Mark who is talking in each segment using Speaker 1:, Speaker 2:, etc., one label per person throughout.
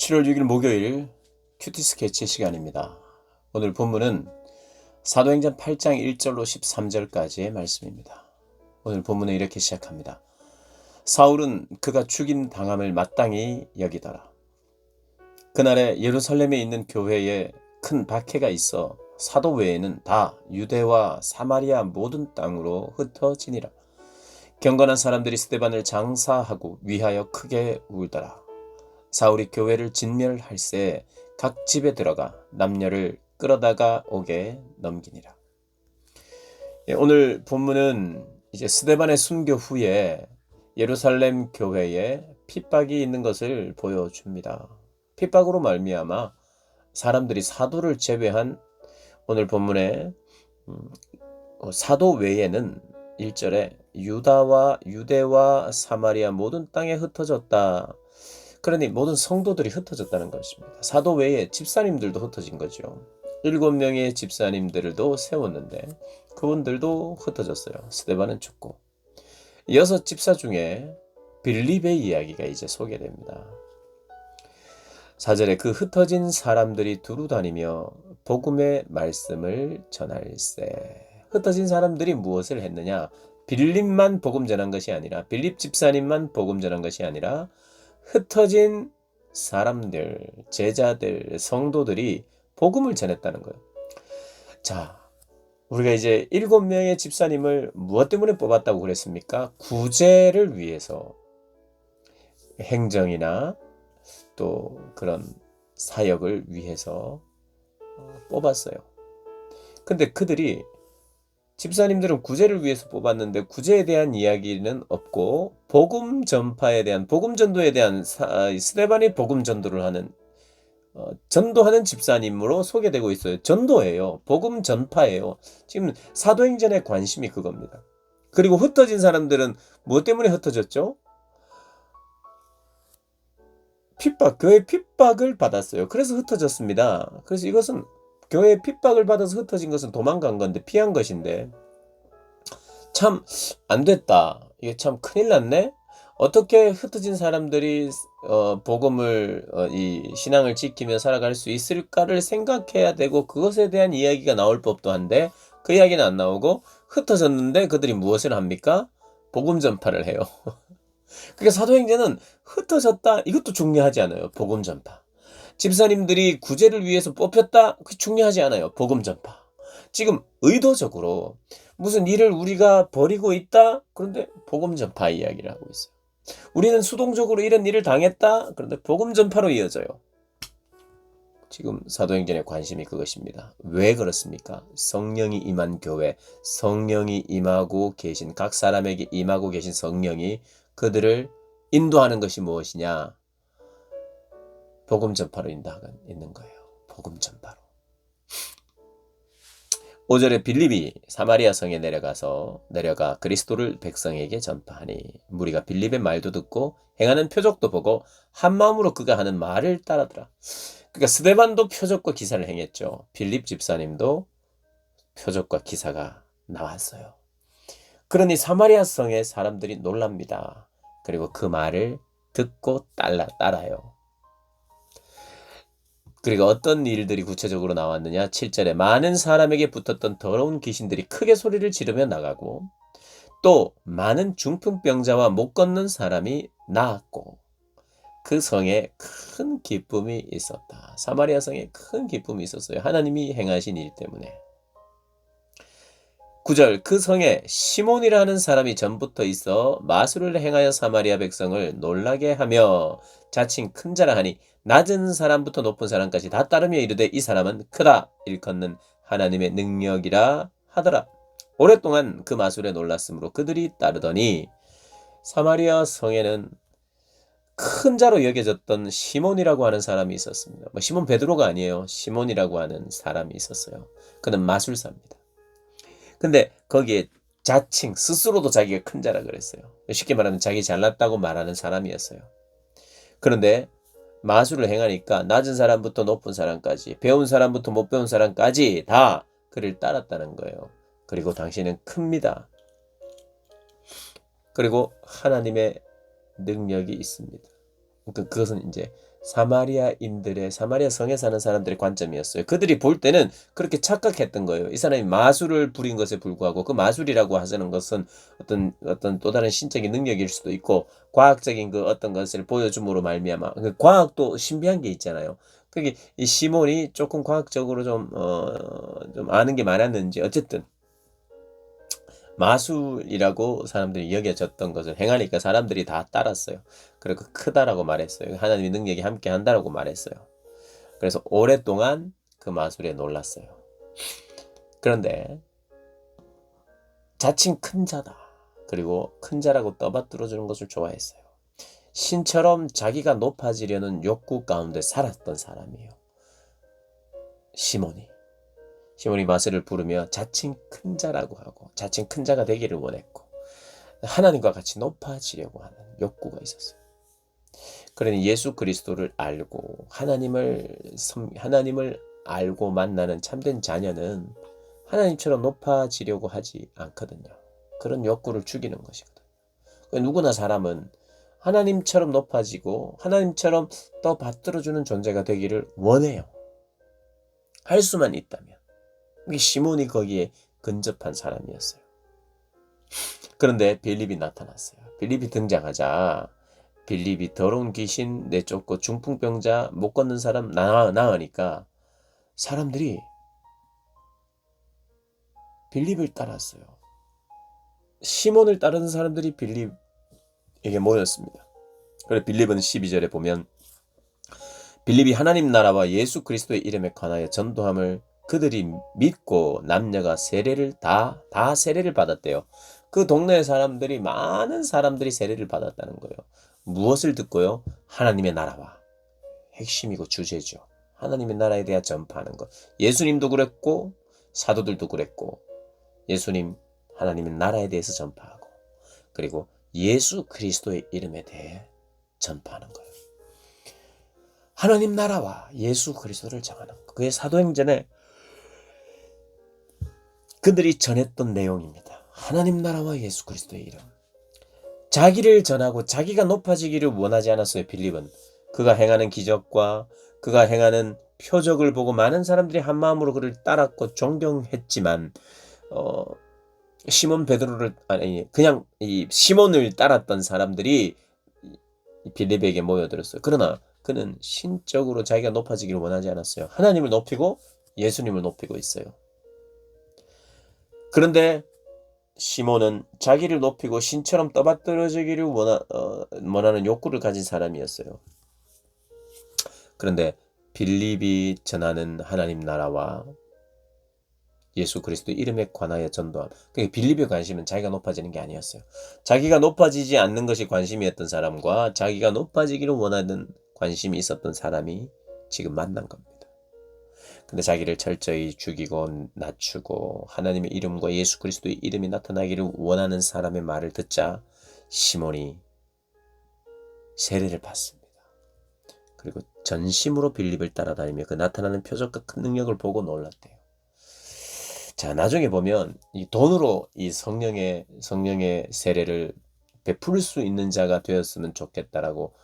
Speaker 1: 7월 6일 목요일 큐티 스케치 시간입니다. 오늘 본문은 사도행전 8장 1절로 13절까지의 말씀입니다. 오늘 본문은 이렇게 시작합니다. 사울은 그가 죽임 당함을 마땅히 여기더라. 그날에 예루살렘에 있는 교회에 큰 박해가 있어 사도 외에는 다 유대와 사마리아 모든 땅으로 흩어지니라. 경건한 사람들이 스데반을 장사하고 위하여 크게 울더라. 사울이 교회를 진멸할새 각 집에 들어가 남녀를 끌어다가 오게 넘기니라. 오늘 본문은 이제 스데반의 순교 후에 예루살렘 교회에 핍박이 있는 것을 보여줍니다. 핍박으로 말미암아 사람들이 사도를 제외한 오늘 본문의 사도 외에는 1절에 유대와 사마리아 모든 땅에 흩어졌다. 그러니 모든 성도들이 흩어졌다는 것입니다. 사도 외에 집사님들도 흩어진 거죠. 7명의 집사님들도 세웠는데 그분들도 흩어졌어요. 스데반은 죽고 6 집사 중에 빌립의 이야기가 이제 소개됩니다. 4절에 그 흩어진 사람들이 두루 다니며 복음의 말씀을 전할세. 흩어진 사람들이 무엇을 했느냐? 빌립만 복음 전한 것이 아니라 빌립 집사님만 복음 전한 것이 아니라 흩어진 사람들, 제자들, 성도들이 복음을 전했다는 거예요. 자, 우리가 이제 7명의 집사님을 무엇 때문에 뽑았다고 그랬습니까? 구제를 위해서 행정이나 또 그런 사역을 위해서 뽑았어요. 근데 그들이 집사님들은 구제를 위해서 뽑았는데 구제에 대한 이야기는 없고 복음 전파에 대한 복음 전도에 대한 스데반이 복음 전도를 하는 전도하는 집사님으로 소개되고 있어요. 전도예요. 복음 전파예요. 지금 사도행전의 관심이 그겁니다. 그리고 흩어진 사람들은 무엇 때문에 흩어졌죠? 핍박, 교회 핍박을 받았어요. 그래서 흩어졌습니다. 그래서 이것은 교회 핍박을 받아서 흩어진 것은 도망간 건데 피한 것인데 참 안 됐다. 이게 참 큰일 났네. 어떻게 흩어진 사람들이 복음을 이 신앙을 지키며 살아갈 수 있을까를 생각해야 되고 그것에 대한 이야기가 나올 법도 한데 그 이야기는 안 나오고 흩어졌는데 그들이 무엇을 합니까? 복음 전파를 해요. 그러니까 사도행전은 흩어졌다. 이것도 중요하지 않아요. 복음 전파. 집사님들이 구제를 위해서 뽑혔다? 그 중요하지 않아요. 복음 전파. 지금 의도적으로 무슨 일을 우리가 벌이고 있다? 그런데 복음 전파 이야기를 하고 있어요. 우리는 수동적으로 이런 일을 당했다? 그런데 복음 전파로 이어져요. 지금 사도행전의 관심이 그것입니다. 왜 그렇습니까? 성령이 임한 교회, 성령이 임하고 계신 각 사람에게 임하고 계신 성령이 그들을 인도하는 것이 무엇이냐? 복음 전파로 인도하고 있는 거예요. 복음 전파로. 5절에 빌립이 사마리아 성에 내려가 그리스도를 백성에게 전파하니 무리가 빌립의 말도 듣고 행하는 표적도 보고 한 마음으로 그가 하는 말을 따르더라. 그러니까 스데반도 표적과 기사를 행했죠. 빌립 집사님도 표적과 기사가 나왔어요. 그러니 사마리아 성의 사람들이 놀랍니다. 그리고 그 말을 듣고 따라요. 그리고 어떤 일들이 구체적으로 나왔느냐? 7절에 많은 사람에게 붙었던 더러운 귀신들이 크게 소리를 지르며 나가고 또 많은 중풍병자와 못 걷는 사람이 나았고 그 성에 큰 기쁨이 있었다. 사마리아 성에 큰 기쁨이 있었어요. 하나님이 행하신 일 때문에. 9절 그 성에 시몬이라는 사람이 전부터 있어 마술을 행하여 사마리아 백성을 놀라게 하며 자칭 큰 자라 하니 낮은 사람부터 높은 사람까지 다 따르며 이르되 이 사람은 크다 일컫는 하나님의 능력이라 하더라. 오랫동안 그 마술에 놀랐으므로 그들이 따르더니 사마리아 성에는 큰 자로 여겨졌던 시몬이라고 하는 사람이 있었습니다. 시몬 베드로가 아니에요. 시몬이라고 하는 사람이 있었어요. 그는 마술사입니다. 근데 거기에 자칭 스스로도 자기가 큰 자라 그랬어요. 쉽게 말하면 자기 잘났다고 말하는 사람이었어요. 그런데 마술을 행하니까 낮은 사람부터 높은 사람까지 배운 사람부터 못 배운 사람까지 다 그를 따랐다는 거예요. 그리고 당신은 큽니다. 그리고 하나님의 능력이 있습니다. 그러니까 그것은 이제 사마리아 성에 사는 사람들의 관점이었어요. 그들이 볼 때는 그렇게 착각했던 거예요. 이 사람이 마술을 부린 것에 불구하고 그 마술이라고 하는 것은 어떤 또 다른 신적인 능력일 수도 있고 과학적인 그 어떤 것을 보여줌으로 말미암아 그 과학도 신비한 게 있잖아요. 그게 이 시몬이 조금 과학적으로 좀 아는 게 많았는지 어쨌든 마술이라고 사람들이 여겨졌던 것을 행하니까 사람들이 다 따랐어요. 그리고 크다라고 말했어요. 하나님의 능력이 함께 한다라고 말했어요. 그래서 오랫동안 그 마술에 놀랐어요. 그런데 자칭 큰 자다. 그리고 큰 자라고 떠받들어 주는 것을 좋아했어요. 신처럼 자기가 높아지려는 욕구 가운데 살았던 사람이에요. 시몬이 마술을 부르며 자칭 큰 자라고 하고 자칭 큰 자가 되기를 원했고 하나님과 같이 높아지려고 하는 욕구가 있었어요. 그러니 예수 그리스도를 알고 하나님을 알고 만나는 참된 자녀는 하나님처럼 높아지려고 하지 않거든요. 그런 욕구를 죽이는 것이거든요. 누구나 사람은 하나님처럼 높아지고 하나님처럼 떠받들어주는 존재가 되기를 원해요. 할 수만 있다면. 시몬이 거기에 근접한 사람이었어요. 그런데 빌립이 나타났어요. 빌립이 등장하자 빌립이 더러운 귀신 내쫓고 중풍병자 못 걷는 사람 나으니까 사람들이 빌립을 따랐어요. 시몬을 따르는 사람들이 빌립에게 모였습니다. 그래서 빌립은 12절에 보면 빌립이 하나님 나라와 예수 그리스도의 이름에 관하여 전도함을 그들이 믿고 남녀가 세례를 다 세례를 받았대요. 그 동네 사람들이 많은 사람들이 세례를 받았다는 거예요. 무엇을 듣고요? 하나님의 나라와 핵심이고 주제죠. 하나님의 나라에 대해 전파하는 것. 예수님도 그랬고 사도들도 그랬고 예수님 하나님의 나라에 대해서 전파하고 그리고 예수 그리스도의 이름에 대해 전파하는 거예요. 하나님 나라와 예수 그리스도를 정하는 것. 그의 사도행전에 그들이 전했던 내용입니다. 하나님 나라와 예수 그리스도의 이름. 자기를 전하고 자기가 높아지기를 원하지 않았어요. 빌립은. 그가 행하는 기적과 그가 행하는 표적을 보고 많은 사람들이 한마음으로 그를 따랐고 존경했지만 시몬 베드로를 그냥 이 시몬을 따랐던 사람들이 빌립에게 모여들었어요. 그러나 그는 신적으로 자기가 높아지기를 원하지 않았어요. 하나님을 높이고 예수님을 높이고 있어요. 그런데 시몬은 자기를 높이고 신처럼 떠받들어지기를 원하는 욕구를 가진 사람이었어요. 그런데 빌립이 전하는 하나님 나라와 예수 그리스도 이름에 관하여 전도함. 그러니까 빌립의 관심은 자기가 높아지는 게 아니었어요. 자기가 높아지지 않는 것이 관심이었던 사람과 자기가 높아지기를 원하는 관심이 있었던 사람이 지금 만난 겁니다. 근데 자기를 철저히 죽이고 낮추고 하나님의 이름과 예수 그리스도의 이름이 나타나기를 원하는 사람의 말을 듣자 시몬이 세례를 받습니다. 그리고 전심으로 빌립을 따라다니며 그 나타나는 표적과 큰 능력을 보고 놀랐대요. 자, 나중에 보면 이 돈으로 이 성령의 세례를 베풀 수 있는 자가 되었으면 좋겠다라고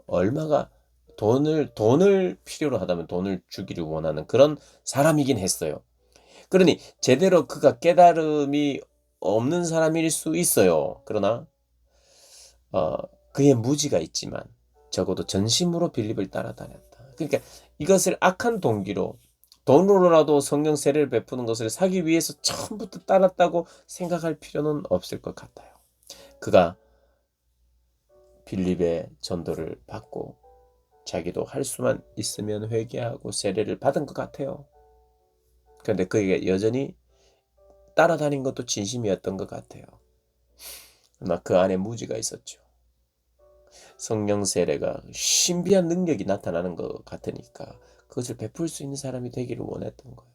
Speaker 1: 얼마가 돈을 필요로 하다면 돈을 주기를 원하는 그런 사람이긴 했어요. 그러니 제대로 그가 깨달음이 없는 사람일 수 있어요. 그러나 그의 무지가 있지만 적어도 전심으로 빌립을 따라다녔다. 그러니까 이것을 악한 동기로 돈으로라도 성령 세례를 베푸는 것을 사기 위해서 처음부터 따랐다고 생각할 필요는 없을 것 같아요. 그가 빌립의 전도를 받고 자기도 할 수만 있으면 회개하고 세례를 받은 것 같아요. 그런데 그에게 여전히 따라다닌 것도 진심이었던 것 같아요. 그러나 그 안에 무지가 있었죠. 성령 세례가 신비한 능력이 나타나는 것 같으니까 그것을 베풀 수 있는 사람이 되기를 원했던 거예요.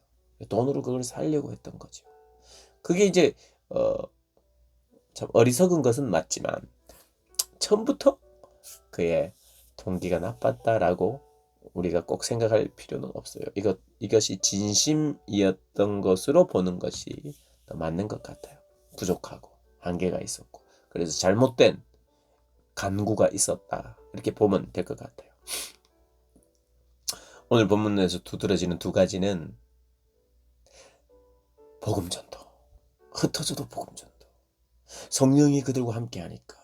Speaker 1: 돈으로 그걸 살려고 했던 거죠. 그게 이제 참 어리석은 것은 맞지만 처음부터 그의 동기가 나빴다라고 우리가 꼭 생각할 필요는 없어요. 이것이 진심이었던 것으로 보는 것이 더 맞는 것 같아요. 부족하고 한계가 있었고 그래서 잘못된 간구가 있었다 이렇게 보면 될 것 같아요. 오늘 본문에서 두드러지는 두 가지는 복음 전도, 흩어져도 복음 전도. 성령이 그들과 함께 하니까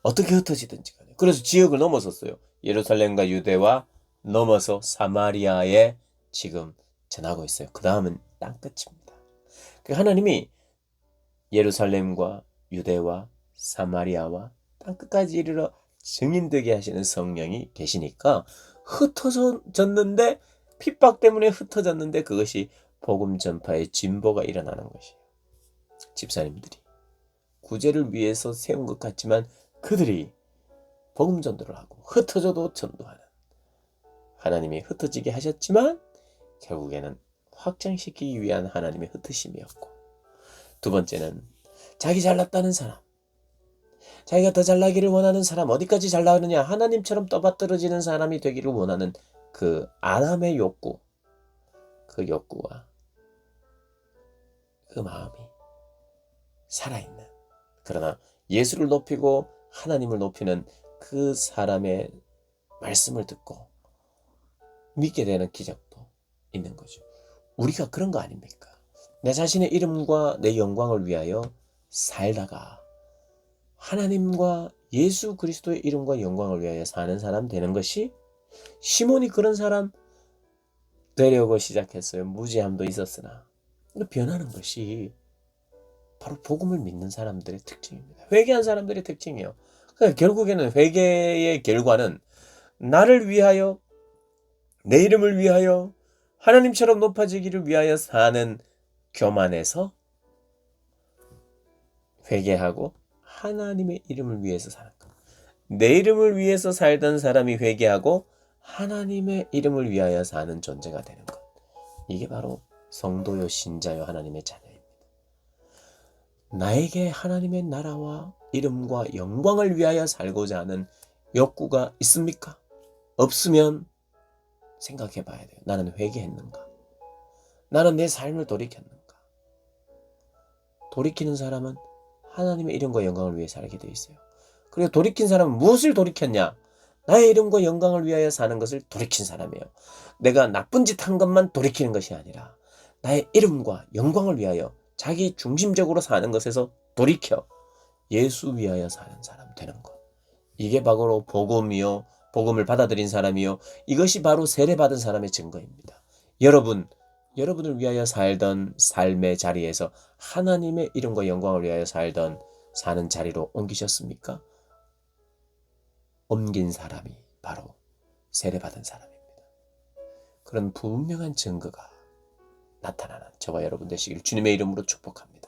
Speaker 1: 어떻게 흩어지든지 간에. 그래서 지역을 넘어섰어요. 예루살렘과 유대와 넘어서 사마리아에 지금 전하고 있어요. 그 다음은 땅끝입니다. 하나님이 예루살렘과 유대와 사마리아와 땅끝까지 이르러 증인되게 하시는 성령이 계시니까 흩어졌는데, 핍박 때문에 흩어졌는데 그것이 복음 전파의 진보가 일어나는 것이에요. 집사님들이 구제를 위해서 세운 것 같지만 그들이 복음 전도를 하고 흩어져도 전도하는, 하나님이 흩어지게 하셨지만 결국에는 확장시키기 위한 하나님의 흩으심이었고, 두 번째는 자기 잘났다는 사람, 자기가 더 잘나기를 원하는 사람, 어디까지 잘나느냐, 하나님처럼 떠받들어지는 사람이 되기를 원하는 그 아람의 욕구, 그 욕구와 그 마음이 살아있는, 그러나 예수를 높이고 하나님을 높이는 그 사람의 말씀을 듣고 믿게 되는 기적도 있는 거죠. 우리가 그런 거 아닙니까? 내 자신의 이름과 내 영광을 위하여 살다가 하나님과 예수 그리스도의 이름과 영광을 위하여 사는 사람 되는 것이, 시몬이 그런 사람 되려고 시작했어요. 무지함도 있었으나 변하는 것이 바로 복음을 믿는 사람들의 특징입니다. 회개한 사람들의 특징이에요. 그러니까 결국에는 회개의 결과는 나를 위하여, 내 이름을 위하여, 하나님처럼 높아지기를 위하여 사는 교만에서 회개하고 하나님의 이름을 위해서 사는 것. 내 이름을 위해서 살던 사람이 회개하고 하나님의 이름을 위하여 사는 존재가 되는 것. 이게 바로 성도요, 신자요, 하나님의 자녀입니다. 나에게 하나님의 나라와 이름과 영광을 위하여 살고자 하는 욕구가 있습니까? 없으면 생각해 봐야 돼요. 나는 회개했는가? 나는 내 삶을 돌이켰는가? 돌이키는 사람은 하나님의 이름과 영광을 위해 살게 되어 있어요. 그리고 돌이킨 사람은 무엇을 돌이켰냐? 나의 이름과 영광을 위하여 사는 것을 돌이킨 사람이에요. 내가 나쁜 짓 한 것만 돌이키는 것이 아니라 나의 이름과 영광을 위하여 자기 중심적으로 사는 것에서 돌이켜 예수 위하여 사는 사람 되는 것. 이게 바로 복음이요, 복음을 받아들인 사람이요, 이것이 바로 세례받은 사람의 증거입니다. 여러분을 위하여 살던 삶의 자리에서 하나님의 이름과 영광을 위하여 사는 자리로 옮기셨습니까? 옮긴 사람이 바로 세례받은 사람입니다. 그런 분명한 증거가 나타나는 저와 여러분 되시길 주님의 이름으로 축복합니다.